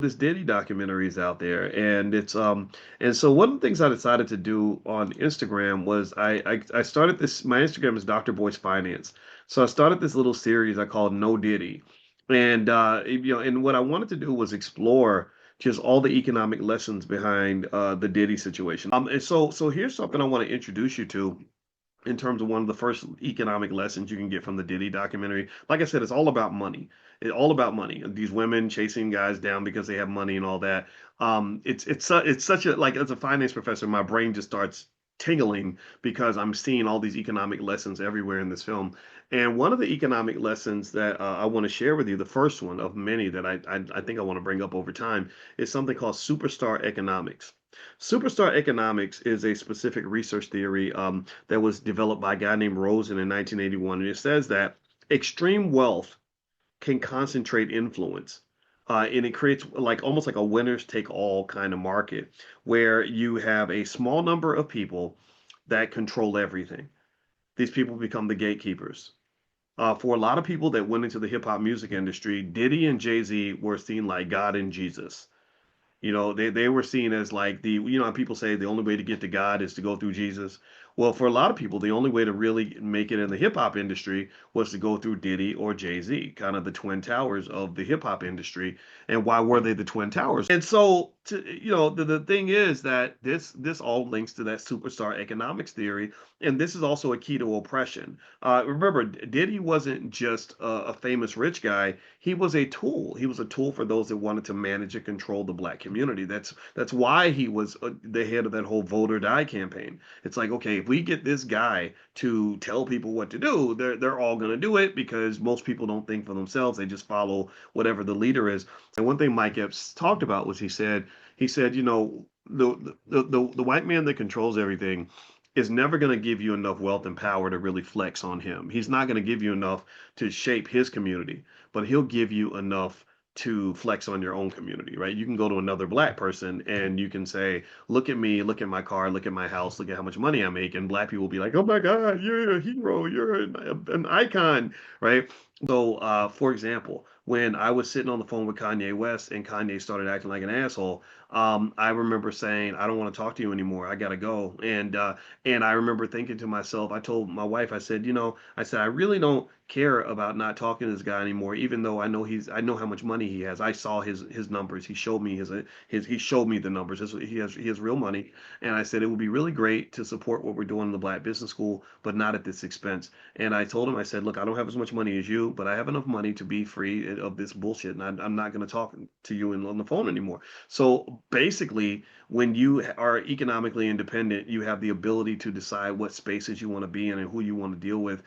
This Diddy documentary is out there, and and so one of the things I decided to do on Instagram was I started this. My Instagram is Dr. Boyce Finance, so I started this little series I called No Diddy, and and what I wanted to do was explore just all the economic lessons behind the Diddy situation. And so here's something I want to introduce you to in terms of one of the first economic lessons you can get from the Diddy documentary. Like I said, it's all about money. It's all about money. And these women chasing guys down because they have money and all that. It's such a like as a finance professor, my brain just starts tingling because I'm seeing all these economic lessons everywhere in this film. And one of the economic lessons that I want to share with you, the first one of many that I think I want to bring up over time, is something called superstar economics. Superstar economics is a specific research theory that was developed by a guy named Rosen in 1981. And it says that extreme wealth can concentrate influence. And it creates like almost like a winners take all kind of market where you have a small number of people that control everything. These people become the gatekeepers. For a lot of people that went into the hip hop music industry, Diddy and Jay-Z were seen like God and Jesus. They were seen as like how people say the only way to get to God is to go through Jesus. Well, for a lot of people, the only way to really make it in the hip hop industry was to go through Diddy or Jay-Z, kind of the twin towers of the hip hop industry. And why were they the twin towers? And so, the thing is that this all links to that superstar economics theory, and this is also a key to oppression. Remember, Diddy wasn't just a famous rich guy. He was a tool. He was a tool for those that wanted to manage and control the black community. That's why he was the head of that whole vote or die campaign. It's like, okay, if we get this guy to tell people what to do, they're all going to do it because most people don't think for themselves. They just follow whatever the leader is. And one thing Mike Epps talked about was he said, the white man that controls everything is never going to give you enough wealth and power to really flex on him. He's not going to give you enough to shape his community, but he'll give you enough to flex on your own community, right? You can go to another black person and you can say, look at me, look at my car, look at my house, look at how much money I make. And black people will be like, oh my God, you're a hero, you're an icon, right? So, for example, when I was sitting on the phone with Kanye West and Kanye started acting like an asshole, I remember saying, I don't want to talk to you anymore. I gotta go. And I remember thinking to myself, I told my wife, I said, I really don't care about not talking to this guy anymore, even though I know how much money he has. I saw his numbers. He showed me he showed me the numbers. He has real money. And I said it would be really great to support what we're doing in the Black Business School, but not at this expense. And I told him, I said, look, I don't have as much money as you, but I have enough money to be free of this bullshit, and I'm not going to talk to you on the phone anymore. So basically, when you are economically independent, you have the ability to decide what spaces you want to be in and who you want to deal with.